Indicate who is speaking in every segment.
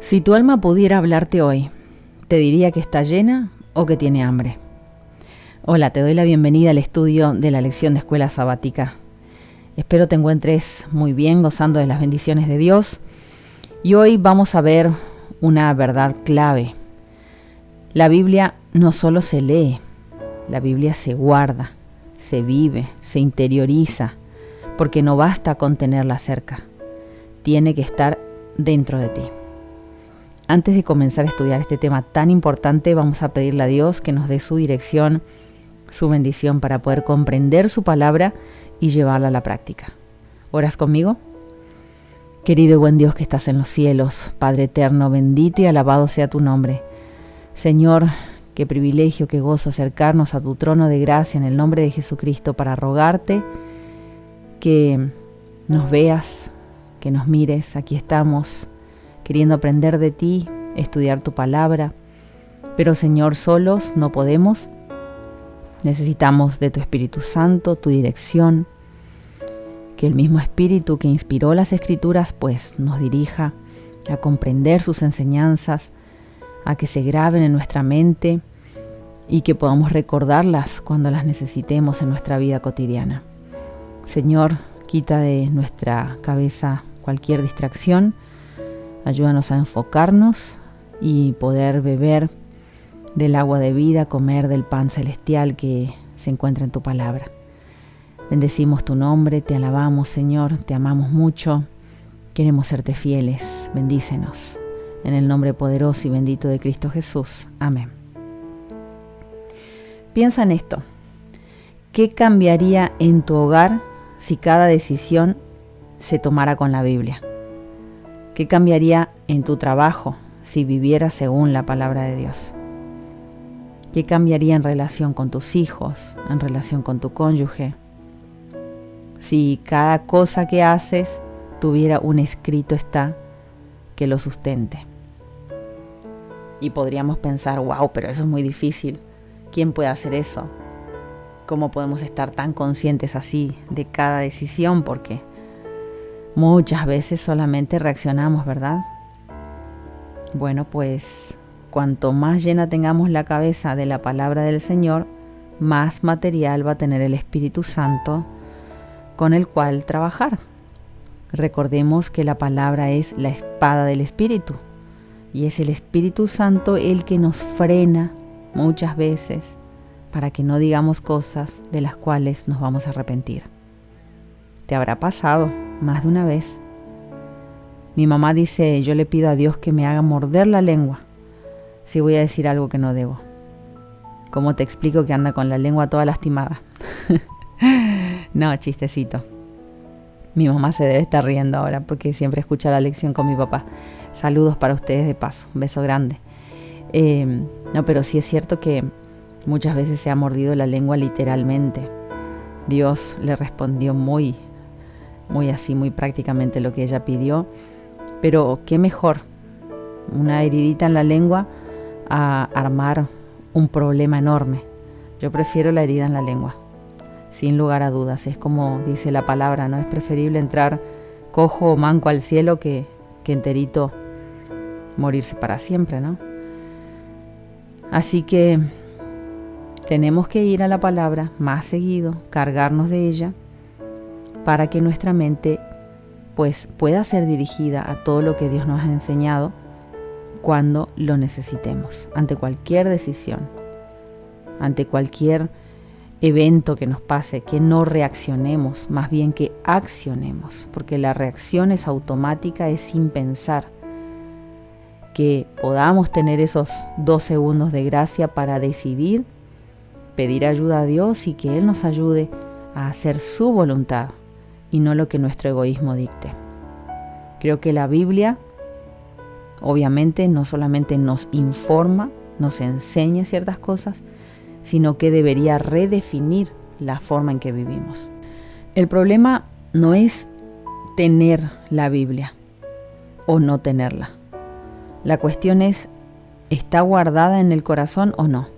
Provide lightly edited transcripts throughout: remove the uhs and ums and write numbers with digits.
Speaker 1: Si tu alma pudiera hablarte hoy, ¿te diría que está llena o que tiene hambre? Hola, te doy la bienvenida al estudio de la lección de escuela sabática. Espero te encuentres muy bien, gozando de las bendiciones de Dios. Y hoy vamos a ver una verdad clave. La Biblia no solo se lee, la Biblia se guarda, se vive, se interioriza, porque no basta con tenerla cerca. Tiene que estar dentro de ti. Antes de comenzar a estudiar este tema tan importante, vamos a pedirle a Dios que nos dé su dirección, su bendición para poder comprender su palabra y llevarla a la práctica. ¿Oras conmigo? Querido y buen Dios que estás en los cielos, Padre eterno, bendito y alabado sea tu nombre. Señor, qué privilegio, qué gozo acercarnos a tu trono de gracia en el nombre de Jesucristo para rogarte que nos veas, que nos mires. Aquí estamos queriendo aprender de ti, estudiar tu palabra, pero Señor, solos no podemos. Necesitamos de tu Espíritu Santo, tu dirección, que el mismo Espíritu que inspiró las Escrituras pues nos dirija a comprender sus enseñanzas, a que se graben en nuestra mente y que podamos recordarlas cuando las necesitemos en nuestra vida cotidiana. Señor, quita de nuestra cabeza cualquier distracción. Ayúdanos a enfocarnos y poder beber del agua de vida, comer del pan celestial que se encuentra en tu palabra. Bendecimos tu nombre, te alabamos, Señor, te amamos mucho, queremos serte fieles, bendícenos. En el nombre poderoso y bendito de Cristo Jesús. Amén. Piensa en esto. ¿Qué cambiaría en tu hogar si cada decisión se tomara con la Biblia? ¿Qué cambiaría en tu trabajo si vivieras según la palabra de Dios? ¿Qué cambiaría en relación con tus hijos, en relación con tu cónyuge? Si cada cosa que haces tuviera un escrito está que lo sustente. Y podríamos pensar, wow, pero eso es muy difícil. ¿Quién puede hacer eso? ¿Cómo podemos estar tan conscientes así de cada decisión? Porque muchas veces solamente reaccionamos, ¿verdad? Bueno, pues cuanto más llena tengamos la cabeza de la palabra del Señor, más material va a tener el Espíritu Santo con el cual trabajar. Recordemos que la palabra es la espada del Espíritu y es el Espíritu Santo el que nos frena muchas veces para que no digamos cosas de las cuales nos vamos a arrepentir. ¿Te habrá pasado más de una vez? Mi mamá dice, yo le pido a Dios que me haga morder la lengua si voy a decir algo que no debo. ¿Cómo te explico que anda con la lengua toda lastimada? No, chistecito. Mi mamá se debe estar riendo ahora porque siempre escucha la lección con mi papá. Saludos para ustedes de paso, un beso grande. No, pero sí es cierto que muchas veces se ha mordido la lengua literalmente. Dios le respondió muy así, muy prácticamente lo que ella pidió. Pero qué mejor, una heridita en la lengua a armar un problema enorme. Yo prefiero la herida en la lengua, sin lugar a dudas. Es como dice la palabra, ¿no? Es preferible entrar cojo o manco al cielo que enterito morirse para siempre, ¿no? Así que tenemos que ir a la palabra más seguido, cargarnos de ella, para que nuestra mente pues pueda ser dirigida a todo lo que Dios nos ha enseñado cuando lo necesitemos, ante cualquier decisión, ante cualquier evento que nos pase, que no reaccionemos, más bien que accionemos, porque la reacción es automática, es sin pensar. Que podamos tener esos 2 segundos de gracia para decidir, pedir ayuda a Dios y que Él nos ayude a hacer su voluntad y no lo que nuestro egoísmo dicte. Creo que la Biblia, obviamente, no solamente nos informa, nos enseña ciertas cosas, sino que debería redefinir la forma en que vivimos. El problema no es tener la Biblia o no tenerla. La cuestión es, ¿está guardada en el corazón o no?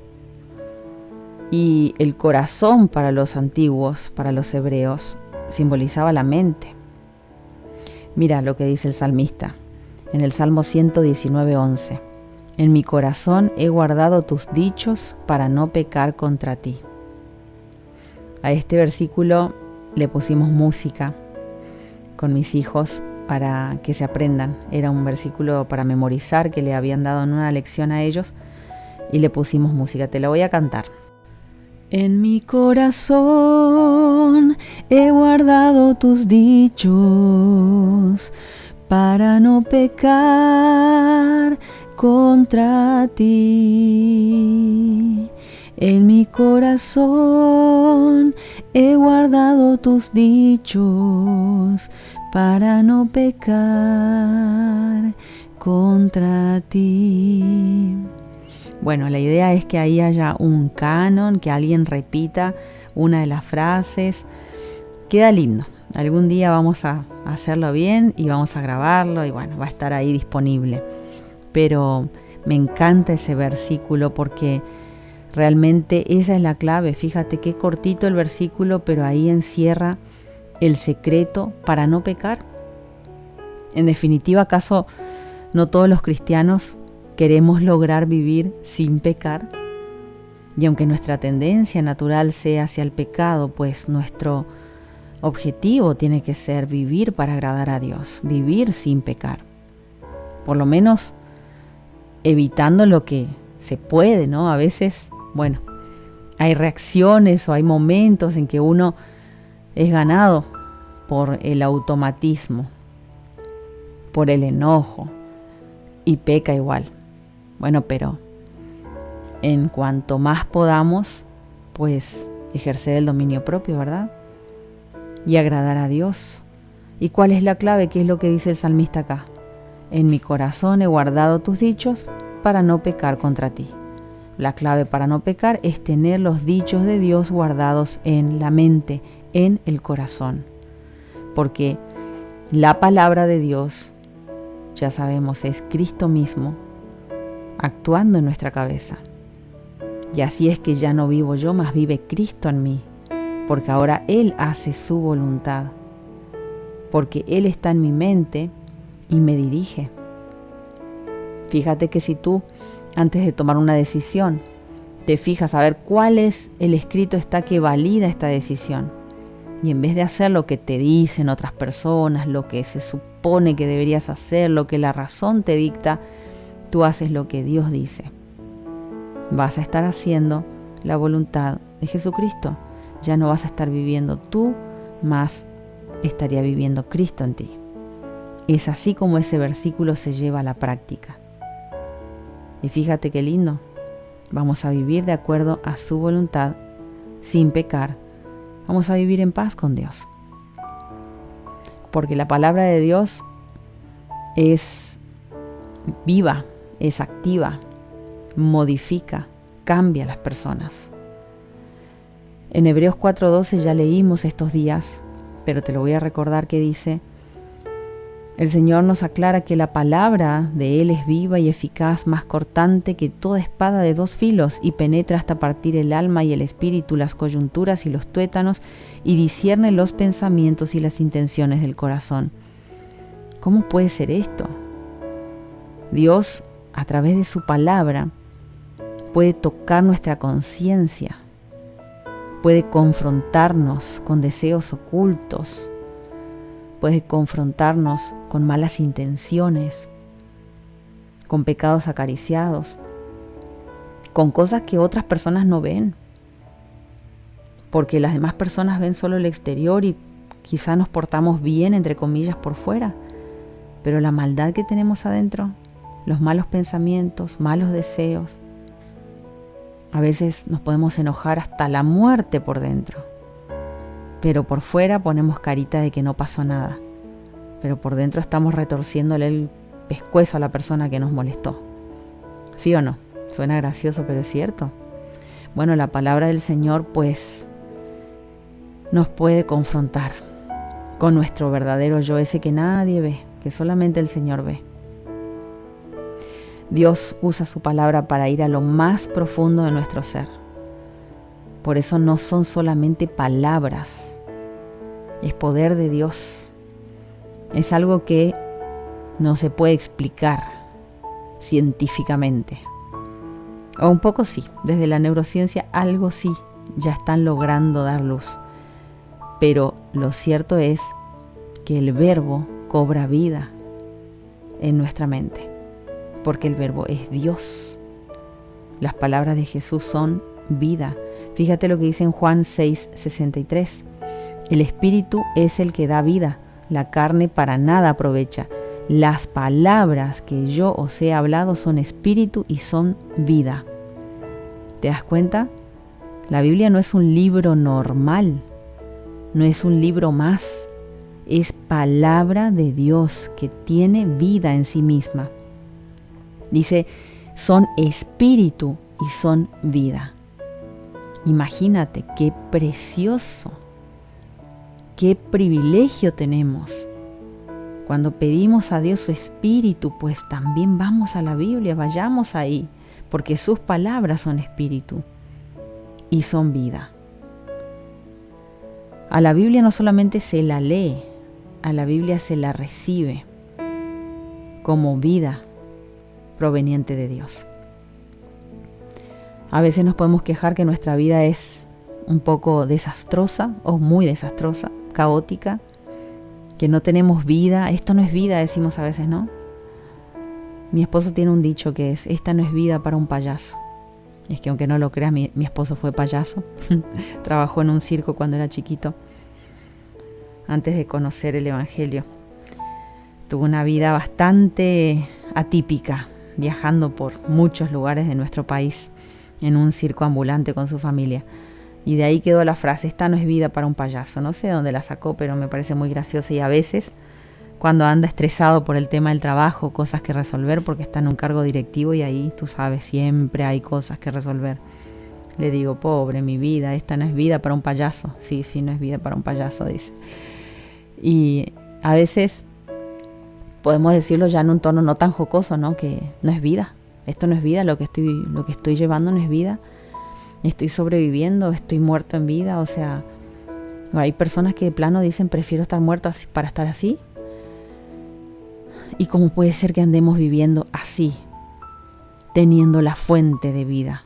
Speaker 1: Y el corazón para los antiguos, para los hebreos, simbolizaba la mente. Mira lo que dice el salmista. en el Salmo 119:11. En mi corazón he guardado tus dichos para no pecar contra ti. A este versículo le pusimos música con mis hijos para que se aprendan. Era un versículo para memorizar que le habían dado en una lección a ellos y le pusimos música. Te la voy a cantar. En mi corazón he guardado tus dichos para no pecar contra ti. En mi corazón he guardado tus dichos para no pecar contra ti. Bueno, la idea es que ahí haya un canon, que alguien repita una de las frases. Queda lindo. Algún día vamos a hacerlo bien y vamos a grabarlo y bueno, va a estar ahí disponible. Pero me encanta ese versículo porque realmente esa es la clave. Fíjate qué cortito el versículo, pero ahí encierra el secreto para no pecar. En definitiva, ¿acaso no todos los cristianos queremos lograr vivir sin pecar? Y aunque nuestra tendencia natural sea hacia el pecado, pues nuestro objetivo tiene que ser vivir para agradar a Dios, vivir sin pecar. Por lo menos evitando lo que se puede, ¿no? A veces, bueno, hay reacciones o hay momentos en que uno es ganado por el automatismo, por el enojo y peca igual. Bueno, pero en cuanto más podamos, pues ejercer el dominio propio, ¿verdad? Y agradar a Dios. ¿Y cuál es la clave? ¿Qué es lo que dice el salmista acá? En mi corazón he guardado tus dichos para no pecar contra ti. La clave para no pecar es tener los dichos de Dios guardados en la mente, en el corazón. Porque la palabra de Dios, ya sabemos, es Cristo mismo actuando en nuestra cabeza. Y así es que ya no vivo yo, mas vive Cristo en mí, porque ahora Él hace su voluntad, porque Él está en mi mente y me dirige. Fíjate que si tú, antes de tomar una decisión, te fijas a ver cuál es el escrito está que valida esta decisión, y en vez de hacer lo que te dicen otras personas, lo que se supone que deberías hacer, lo que la razón te dicta, tú haces lo que Dios dice. Vas a estar haciendo la voluntad de Jesucristo. Ya no vas a estar viviendo tú, más estaría viviendo Cristo en ti. Es así como ese versículo se lleva a la práctica. Y fíjate qué lindo. Vamos a vivir de acuerdo a su voluntad, sin pecar. Vamos a vivir en paz con Dios. Porque la palabra de Dios es viva, es activa, modifica, cambia a las personas. En Hebreos 4:12 ya leímos estos días, pero te lo voy a recordar que dice: el Señor nos aclara que la palabra de Él es viva y eficaz, más cortante que toda espada de dos filos, y penetra hasta partir el alma y el espíritu, las coyunturas y los tuétanos, y discierne los pensamientos y las intenciones del corazón. ¿Cómo puede ser esto? Dios, a través de su palabra, puede tocar nuestra conciencia, puede confrontarnos con deseos ocultos, puede confrontarnos con malas intenciones, con pecados acariciados, con cosas que otras personas no ven, porque las demás personas ven solo el exterior y quizá nos portamos bien, entre comillas, por fuera, pero la maldad que tenemos adentro, los malos pensamientos, malos deseos, a veces nos podemos enojar hasta la muerte por dentro, pero por fuera ponemos carita de que no pasó nada, pero por dentro estamos retorciéndole el pescuezo a la persona que nos molestó. ¿Sí o no? Suena gracioso, pero es cierto. Bueno, la palabra del Señor pues nos puede confrontar con nuestro verdadero yo, ese que nadie ve, que solamente el Señor ve. Dios usa su palabra para ir a lo más profundo de nuestro ser. Por eso no son solamente palabras, es poder de Dios. Es algo que no se puede explicar científicamente. O un poco sí, desde la neurociencia algo sí, ya están logrando dar luz. Pero lo cierto es que el verbo cobra vida en nuestra mente, porque el verbo es Dios. Las palabras de Jesús son vida. Fíjate lo que dice en Juan 6:63. El Espíritu es el que da vida, la carne para nada aprovecha. Las palabras que yo os he hablado son espíritu y son vida. ¿Te das cuenta? La Biblia no es un libro normal, no es un libro más, es palabra de Dios que tiene vida en sí misma. Dice, son espíritu y son vida. Imagínate qué precioso, qué privilegio tenemos. Cuando pedimos a Dios su espíritu, pues también vamos a la Biblia, vayamos ahí, porque sus palabras son espíritu y son vida. A la Biblia no solamente se la lee, a la Biblia se la recibe como vida proveniente de Dios. A veces nos podemos quejar que nuestra vida es un poco desastrosa o muy desastrosa, caótica, que no tenemos vida. Esto no es vida, decimos a veces, ¿no? Mi esposo tiene un dicho que es, esta no es vida para un payaso. Es que aunque no lo creas, mi esposo fue payaso. Trabajó en un circo cuando era chiquito, antes de conocer el Evangelio. Tuvo una vida bastante atípica, viajando por muchos lugares de nuestro país, en un circo ambulante con su familia. Y de ahí quedó la frase, esta no es vida para un payaso. No sé de dónde la sacó, pero me parece muy graciosa. Y a veces, cuando anda estresado por el tema del trabajo, cosas que resolver, porque está en un cargo directivo y ahí, tú sabes, siempre hay cosas que resolver. Le digo, pobre mi vida, esta no es vida para un payaso. Sí, no es vida para un payaso, dice. Y a veces podemos decirlo ya en un tono no tan jocoso, ¿no? Que no es vida. Esto no es vida, lo que estoy llevando no es vida. Estoy sobreviviendo, estoy muerto en vida. O sea, hay personas que de plano dicen prefiero estar muerto para estar así. ¿Y cómo puede ser que andemos viviendo así, teniendo la fuente de vida,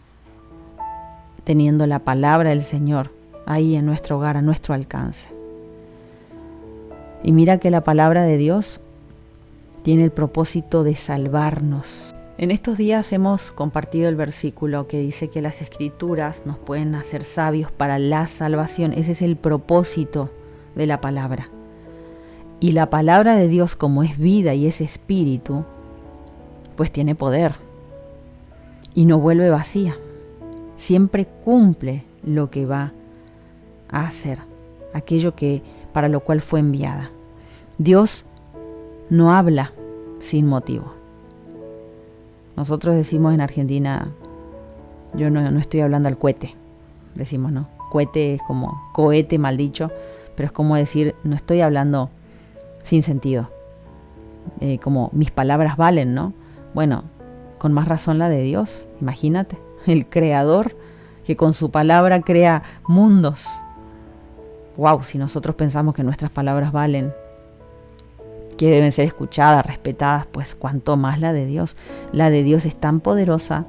Speaker 1: teniendo la palabra del Señor ahí en nuestro hogar, a nuestro alcance? Y mira que la palabra de Dios tiene el propósito de salvarnos. En estos días hemos compartido el versículo que dice que las Escrituras nos pueden hacer sabios para la salvación. Ese es el propósito de la palabra. Y la palabra de Dios, como es vida y es espíritu, pues tiene poder y no vuelve vacía. Siempre cumple lo que va a hacer, aquello que para lo cual fue enviada. Dios no habla sin motivo. Nosotros decimos en Argentina, yo no estoy hablando al cohete, decimos, ¿no? Cohete es como cohete mal dicho, pero es como decir, no estoy hablando sin sentido, como mis palabras valen, ¿no? Bueno, con más razón la de Dios, imagínate, el creador que con su palabra crea mundos. Wow, si nosotros pensamos que nuestras palabras valen, que deben ser escuchadas, respetadas, pues cuanto más la de Dios. La de Dios es tan poderosa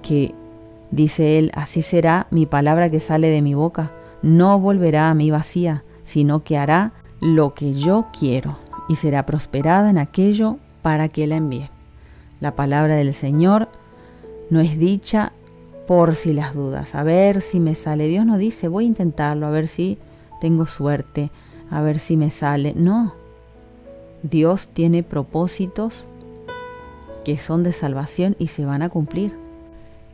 Speaker 1: que, dice Él, así será mi palabra que sale de mi boca, no volverá a mí vacía, sino que hará lo que yo quiero y será prosperada en aquello para que la envíe. La palabra del Señor no es dicha por si las dudas, a ver si me sale. Dios no dice, voy a intentarlo, a ver si tengo suerte, a ver si me sale. No, Dios tiene propósitos que son de salvación y se van a cumplir.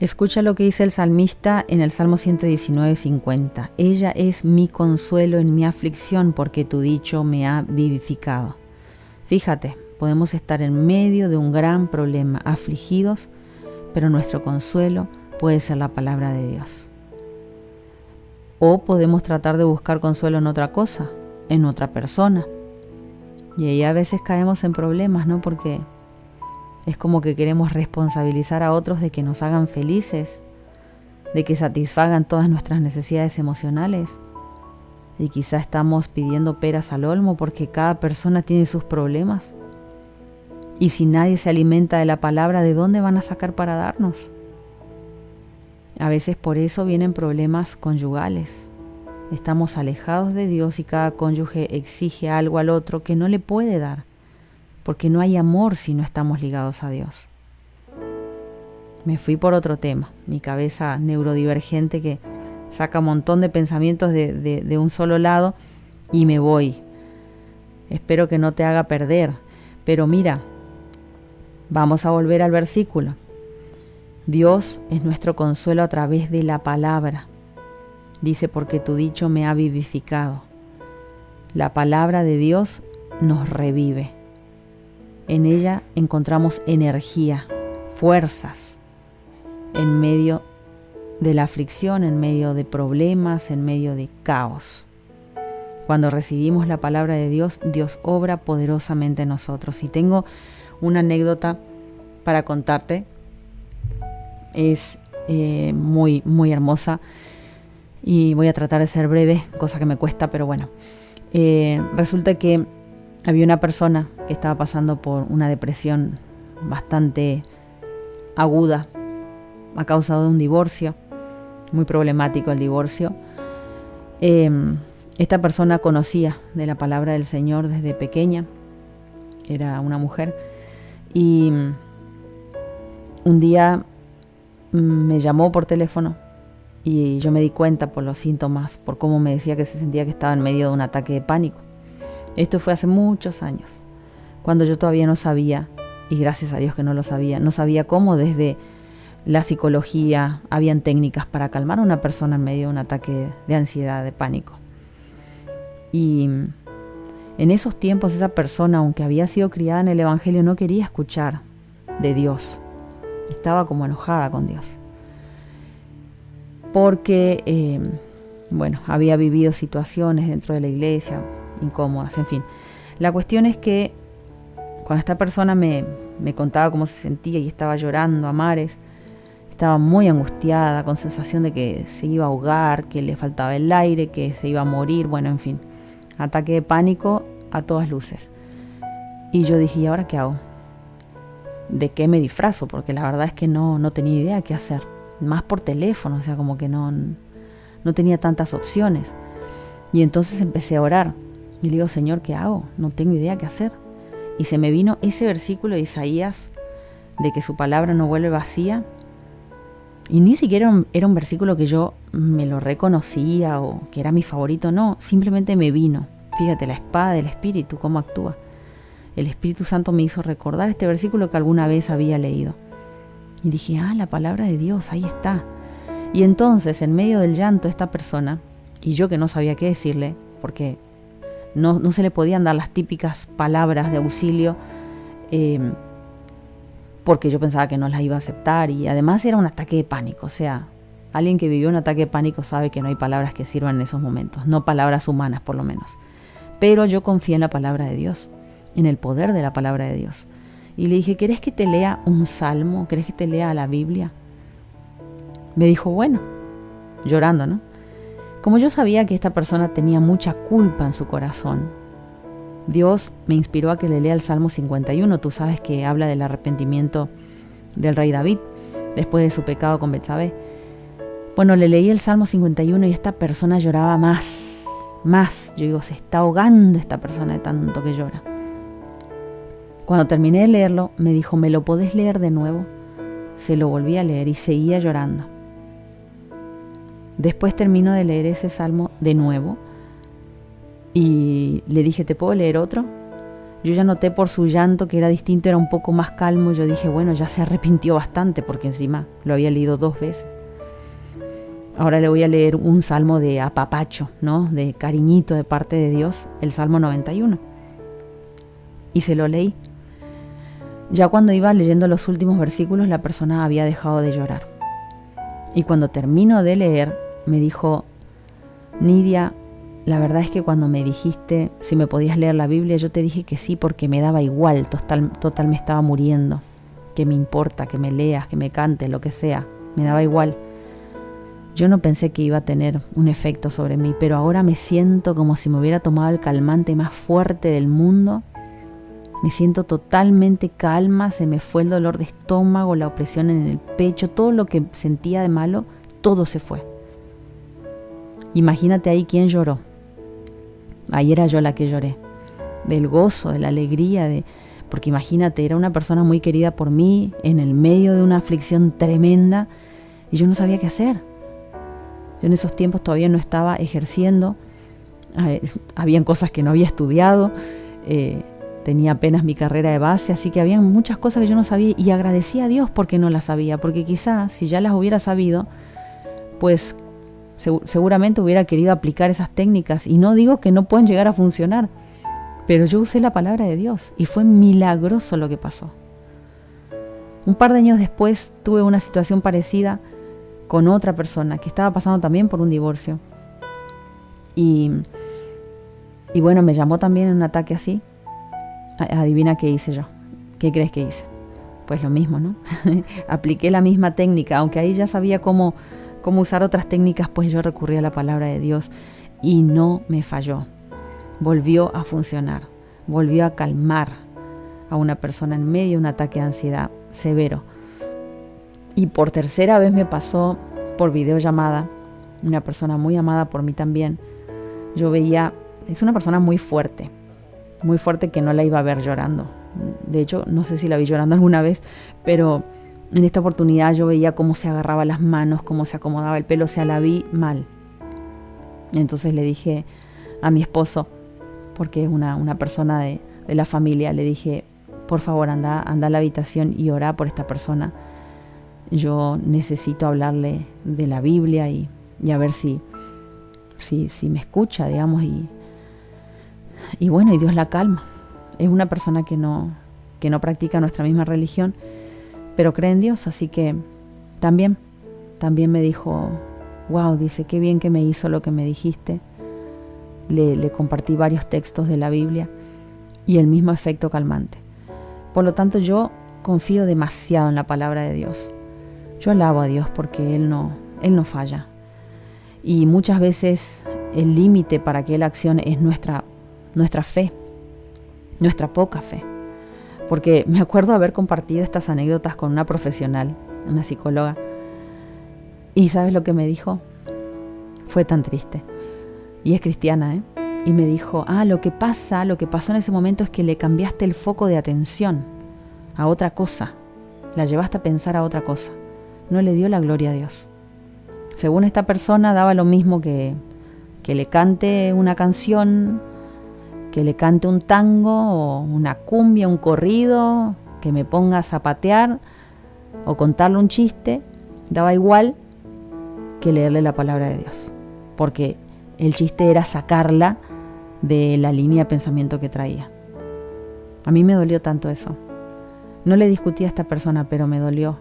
Speaker 1: Escucha lo que dice el salmista en el Salmo 119:50. Ella es mi consuelo en mi aflicción, porque tu dicho me ha vivificado. Fíjate, podemos estar en medio de un gran problema, afligidos, pero nuestro consuelo puede ser la palabra de Dios. O podemos tratar de buscar consuelo en otra cosa, en otra persona. Y ahí a veces caemos en problemas, ¿no? Porque es como que queremos responsabilizar a otros de que nos hagan felices, de que satisfagan todas nuestras necesidades emocionales. Y quizá estamos pidiendo peras al olmo porque cada persona tiene sus problemas. Y si nadie se alimenta de la palabra, ¿de dónde van a sacar para darnos? A veces por eso vienen problemas conyugales. Estamos alejados de Dios y cada cónyuge exige algo al otro que no le puede dar, porque no hay amor si no estamos ligados a Dios. Me fui por otro tema, mi cabeza neurodivergente que saca un montón de pensamientos de un solo lado y me voy. Espero que no te haga perder, pero mira, vamos a volver al versículo. Dios es nuestro consuelo a través de la palabra. Dice, porque tu dicho me ha vivificado. La palabra de Dios nos revive. En ella encontramos energía, fuerzas, en medio de la aflicción, en medio de problemas, en medio de caos. Cuando recibimos la palabra de Dios, Dios obra poderosamente en nosotros. Y tengo una anécdota para contarte. Es muy, muy hermosa y voy a tratar de ser breve, cosa que me cuesta, pero bueno. Resulta que había una persona que estaba pasando por una depresión bastante aguda a causa de un divorcio, muy problemático el divorcio. Esta persona conocía de la palabra del Señor desde pequeña, era una mujer, y un día me llamó por teléfono y yo me di cuenta por los síntomas, por cómo me decía que se sentía que estaba en medio de un ataque de pánico. Esto fue hace muchos años, cuando yo todavía no sabía, y gracias a Dios que no sabía cómo desde la psicología habían técnicas para calmar a una persona en medio de un ataque de ansiedad, de pánico. Y en esos tiempos esa persona, aunque había sido criada en el Evangelio, no quería escuchar de Dios. Estaba como enojada con Dios. Porque, había vivido situaciones dentro de la iglesia incómodas, en fin. La cuestión es que cuando esta persona me contaba cómo se sentía y estaba llorando a mares, estaba muy angustiada, con sensación de que se iba a ahogar, que le faltaba el aire, que se iba a morir, en fin. Ataque de pánico a todas luces. Y yo dije, ¿y ahora qué hago? ¿De qué me disfrazo? Porque la verdad es que no tenía idea qué hacer. Más por teléfono, o sea, como que no tenía tantas opciones. Y entonces empecé a orar. Y le digo, Señor, ¿qué hago? No tengo idea qué hacer. Y se me vino ese versículo de Isaías, de que su palabra no vuelve vacía. Y ni siquiera era un versículo que yo me lo reconocía o que era mi favorito, no. Simplemente me vino. Fíjate, la espada del Espíritu, cómo actúa. El Espíritu Santo me hizo recordar este versículo que alguna vez había leído. Y dije, la palabra de Dios, ahí está. Y entonces, en medio del llanto, esta persona, y yo que no sabía qué decirle, porque no se le podían dar las típicas palabras de auxilio, porque yo pensaba que no las iba a aceptar, y además era un ataque de pánico. O sea, alguien que vivió un ataque de pánico sabe que no hay palabras que sirvan en esos momentos, no palabras humanas por lo menos. Pero yo confié en la palabra de Dios, en el poder de la palabra de Dios. Y le dije, ¿querés que te lea un salmo? ¿Querés que te lea la Biblia? Me dijo, bueno, llorando, ¿no? Como yo sabía que esta persona tenía mucha culpa en su corazón, Dios me inspiró a que le lea el Salmo 51. Tú sabes que habla del arrepentimiento del rey David después de su pecado con Betsabé. Bueno, le leí el Salmo 51 y esta persona lloraba más. Yo digo, se está ahogando esta persona de tanto que llora. Cuando terminé de leerlo, me dijo, ¿me lo podés leer de nuevo? Se lo volví a leer y seguía llorando. Después termino de leer ese salmo de nuevo y le dije, ¿te puedo leer otro? Yo ya noté por su llanto que era distinto, era un poco más calmo. Yo dije, bueno, ya se arrepintió bastante porque encima lo había leído 2 veces. Ahora le voy a leer un salmo de apapacho, ¿no? De cariñito de parte de Dios, el Salmo 91. Y se lo leí. Ya cuando iba leyendo los últimos versículos, la persona había dejado de llorar. Y cuando termino de leer, me dijo, Nidia, la verdad es que cuando me dijiste si me podías leer la Biblia, yo te dije que sí porque me daba igual, total me estaba muriendo. ¿Qué me importa? Que me leas, que me cantes, lo que sea. Me daba igual. Yo no pensé que iba a tener un efecto sobre mí, pero ahora me siento como si me hubiera tomado el calmante más fuerte del mundo Me siento totalmente calma, se me fue el dolor de estómago, la opresión en el pecho, todo lo que sentía de malo, todo se fue. Imagínate ahí quién lloró. Ahí era yo la que lloré, del gozo, de la alegría, porque imagínate, era una persona muy querida por mí, en el medio de una aflicción tremenda, y yo no sabía qué hacer. Yo en esos tiempos todavía no estaba ejerciendo, habían cosas que no había estudiado, tenía apenas mi carrera de base, así que había muchas cosas que yo no sabía, y agradecí a Dios porque no las sabía, porque quizás si ya las hubiera sabido, pues seguramente hubiera querido aplicar esas técnicas, y no digo que no puedan llegar a funcionar, pero yo usé la palabra de Dios y fue milagroso lo que pasó. Un par de años después tuve una situación parecida con otra persona que estaba pasando también por un divorcio, y bueno, me llamó también en un ataque así. Adivina qué hice yo. ¿Qué crees que hice? Pues lo mismo, ¿no? Apliqué la misma técnica, aunque ahí ya sabía cómo usar otras técnicas, pues yo recurrí a la palabra de Dios y no me falló. Volvió a funcionar, volvió a calmar a una persona en medio de un ataque de ansiedad severo. Y por tercera vez me pasó por videollamada, una persona muy amada por mí también. Yo veía, es una persona muy fuerte que no la iba a ver llorando. De hecho, no sé si la vi llorando alguna vez, pero en esta oportunidad yo veía cómo se agarraba las manos, cómo se acomodaba el pelo, o sea, la vi mal. Entonces le dije a mi esposo, porque es una persona de la familia, le dije, por favor, anda a la habitación y orá por esta persona. Yo necesito hablarle de la Biblia y a ver si me escucha, digamos, y bueno, y Dios la calma. Es una persona que no practica nuestra misma religión, pero cree en Dios, así que también me dijo, wow, dice, qué bien que me hizo lo que me dijiste. Le compartí varios textos de la Biblia y el mismo efecto calmante. Por lo tanto, yo confío demasiado en la palabra de Dios. Yo alabo a Dios porque Él no falla. Y muchas veces el límite para que Él accione es nuestra fe, nuestra poca fe. Porque me acuerdo haber compartido estas anécdotas con una profesional, una psicóloga, y ¿sabes lo que me dijo? Fue tan triste. Y es cristiana, ¿eh? Y me dijo, lo que pasó en ese momento es que le cambiaste el foco de atención a otra cosa. La llevaste a pensar a otra cosa. No le dio la gloria a Dios. Según esta persona, daba lo mismo que le cante una canción, que le cante un tango o una cumbia, un corrido, que me ponga a zapatear o contarle un chiste. Daba igual que leerle la palabra de Dios, porque el chiste era sacarla de la línea de pensamiento que traía. A mí me dolió tanto eso. No le discutí a esta persona, pero me dolió,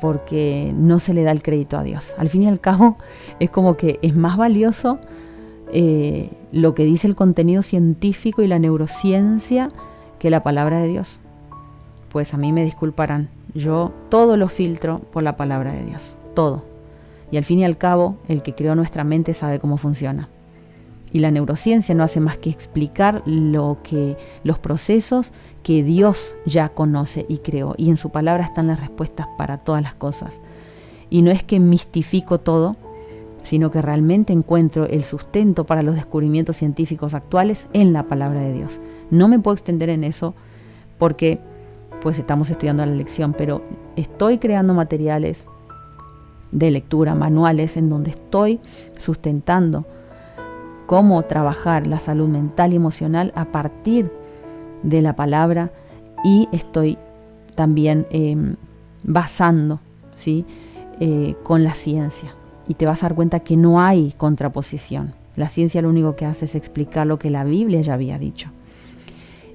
Speaker 1: porque no se le da el crédito a Dios. Al fin y al cabo, es como que es más valioso lo que dice el contenido científico y la neurociencia que la palabra de Dios. Pues a mí me disculparán, yo todo lo filtro por la palabra de Dios, todo. Y al fin y al cabo, el que creó nuestra mente sabe cómo funciona. Y la neurociencia no hace más que explicar los procesos que Dios ya conoce y creó. Y en su palabra están las respuestas para todas las cosas. Y no es que mistifico todo, sino que realmente encuentro el sustento para los descubrimientos científicos actuales en la palabra de Dios. No me puedo extender en eso porque pues estamos estudiando la lección, pero estoy creando materiales de lectura, manuales en donde estoy sustentando cómo trabajar la salud mental y emocional a partir de la palabra, y estoy también basando, ¿sí? Con la ciencia. Y te vas a dar cuenta que no hay contraposición. La ciencia lo único que hace es explicar lo que la Biblia ya había dicho.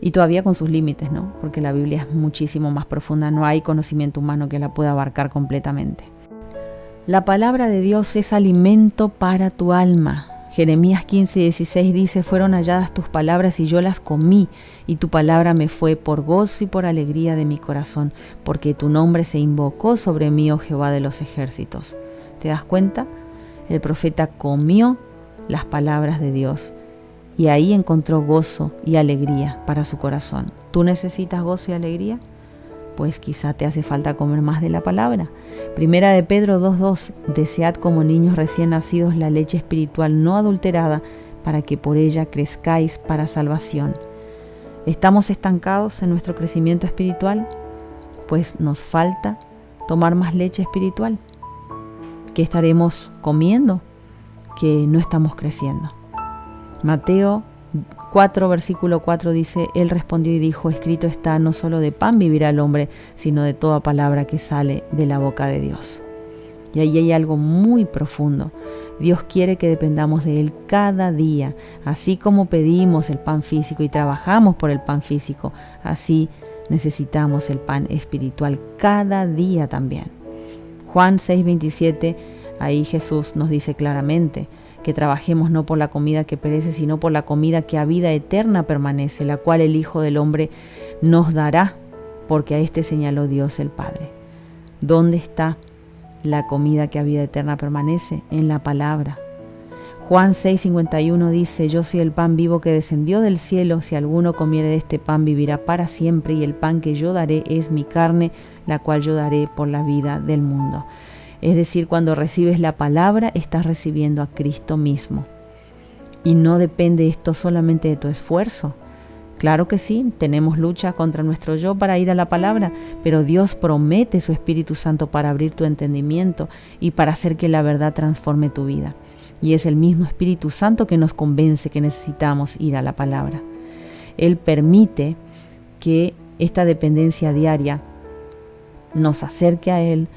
Speaker 1: Y todavía con sus límites, ¿no? Porque la Biblia es muchísimo más profunda. No hay conocimiento humano que la pueda abarcar completamente. La palabra de Dios es alimento para tu alma. Jeremías 15:16 dice, fueron halladas tus palabras y yo las comí, y tu palabra me fue por gozo y por alegría de mi corazón, porque tu nombre se invocó sobre mí, oh Jehová de los ejércitos. ¿Te das cuenta? El profeta comió las palabras de Dios y ahí encontró gozo y alegría para su corazón. ¿Tú necesitas gozo y alegría? Pues quizá te hace falta comer más de la palabra. Primera de Pedro 2:2, desead como niños recién nacidos la leche espiritual no adulterada, para que por ella crezcáis para salvación. ¿Estamos estancados en nuestro crecimiento espiritual? Pues nos falta tomar más leche espiritual. ¿Qué estaremos comiendo que no estamos creciendo? Mateo 4, versículo 4 dice, Él respondió y dijo, escrito está, no solo de pan vivirá el hombre, sino de toda palabra que sale de la boca de Dios. Y ahí hay algo muy profundo. Dios quiere que dependamos de Él cada día. Así como pedimos el pan físico y trabajamos por el pan físico, así necesitamos el pan espiritual cada día también. Juan 6:27, ahí Jesús nos dice claramente que trabajemos no por la comida que perece, sino por la comida que a vida eterna permanece, la cual el Hijo del Hombre nos dará, porque a este señaló Dios el Padre. ¿Dónde está la comida que a vida eterna permanece? En la palabra. Juan 6:51 dice, yo soy el pan vivo que descendió del cielo, si alguno comiere de este pan vivirá para siempre, y el pan que yo daré es mi carne, la cual yo daré por la vida del mundo. Es decir, cuando recibes la palabra, estás recibiendo a Cristo mismo. Y no depende esto solamente de tu esfuerzo. Claro que sí, tenemos lucha contra nuestro yo para ir a la palabra, pero Dios promete su Espíritu Santo para abrir tu entendimiento y para hacer que la verdad transforme tu vida. Y es el mismo Espíritu Santo que nos convence que necesitamos ir a la palabra. Él permite que esta dependencia diaria nos acerque a Él,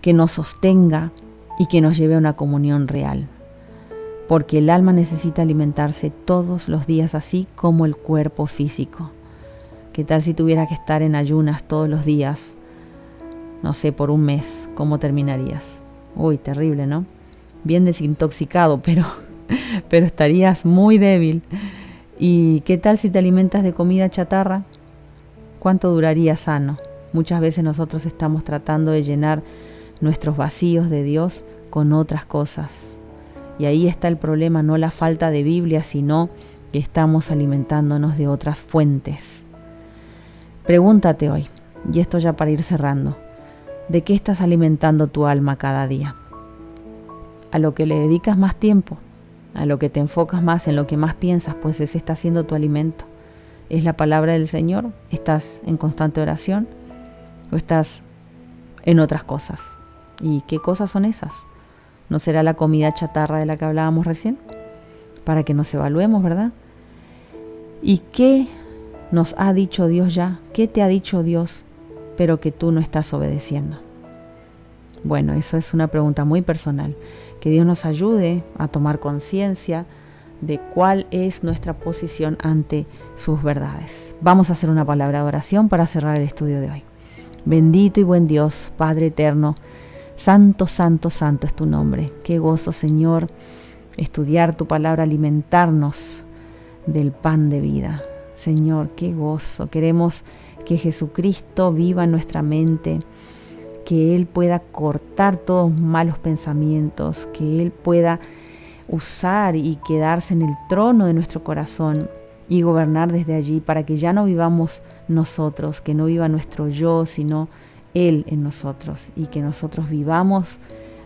Speaker 1: que nos sostenga y que nos lleve a una comunión real. Porque el alma necesita alimentarse todos los días, así como el cuerpo físico. ¿Qué tal si tuviera que estar en ayunas todos los días? No sé, por un mes, ¿cómo terminarías? Uy, terrible, ¿no? Bien desintoxicado, pero estarías muy débil. ¿Y qué tal si te alimentas de comida chatarra? ¿Cuánto duraría sano? Muchas veces nosotros estamos tratando de llenar nuestros vacíos de Dios con otras cosas. Y ahí está el problema, no la falta de Biblia, sino que estamos alimentándonos de otras fuentes. Pregúntate hoy, y esto ya para ir cerrando, ¿de qué estás alimentando tu alma cada día? A lo que le dedicas más tiempo, a lo que te enfocas más, en lo que más piensas, pues ese está siendo tu alimento. ¿Es la palabra del Señor? ¿Estás en constante oración? ¿O estás en otras cosas? ¿Y qué cosas son esas? ¿No será la comida chatarra de la que hablábamos recién? Para que nos evaluemos, ¿verdad? ¿Y qué nos ha dicho Dios ya? ¿Qué te ha dicho Dios, pero que tú no estás obedeciendo? Bueno, eso es una pregunta muy personal. Que Dios nos ayude a tomar conciencia de cuál es nuestra posición ante sus verdades. Vamos a hacer una palabra de oración para cerrar el estudio de hoy. Bendito y buen Dios, Padre eterno, santo, santo, santo es tu nombre. Qué gozo, Señor, estudiar tu palabra, alimentarnos del pan de vida. Señor, qué gozo. Queremos que Jesucristo viva en nuestra mente, que Él pueda cortar todos malos pensamientos, que Él pueda usar y quedarse en el trono de nuestro corazón y gobernar desde allí, para que ya no vivamos nosotros, que no viva nuestro yo, sino Él en nosotros, y que nosotros vivamos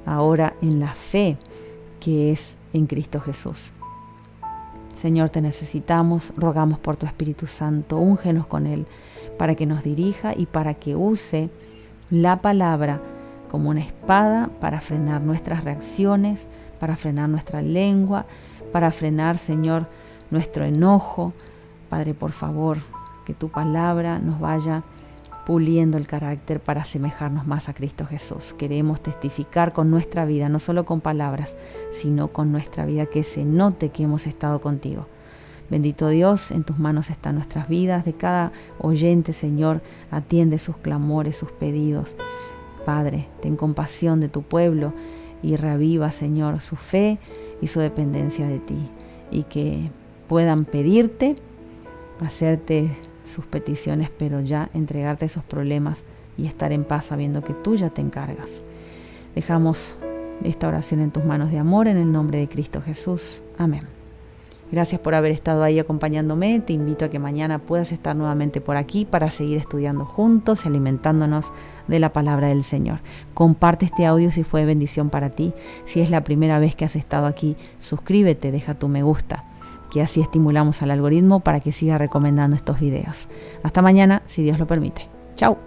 Speaker 1: ahora en la fe que es en Cristo Jesús. Señor, te necesitamos, rogamos por tu Espíritu Santo, úngenos con Él para que nos dirija y para que use la palabra como una espada para frenar nuestras reacciones, para frenar nuestra lengua, para frenar, Señor, nuestro enojo. Padre, por favor, que tu palabra nos vaya puliendo el carácter para asemejarnos más a Cristo Jesús. Queremos testificar con nuestra vida, no solo con palabras, sino con nuestra vida, que se note que hemos estado contigo. Bendito Dios, en tus manos están nuestras vidas, de cada oyente, Señor, atiende sus clamores, sus pedidos. Padre, ten compasión de tu pueblo y reaviva, Señor, su fe y su dependencia de ti, y que puedan pedirte, hacerte sus peticiones, pero ya entregarte esos problemas y estar en paz sabiendo que tú ya te encargas. Dejamos esta oración en tus manos de amor, en el nombre de Cristo Jesús. Amén. Gracias por haber estado ahí acompañándome. Te invito a que mañana puedas estar nuevamente por aquí para seguir estudiando juntos y alimentándonos de la palabra del Señor. Comparte este audio si fue de bendición para ti. Si es la primera vez que has estado aquí, suscríbete, deja tu me gusta, que así estimulamos al algoritmo para que siga recomendando estos videos. Hasta mañana, si Dios lo permite. Chau.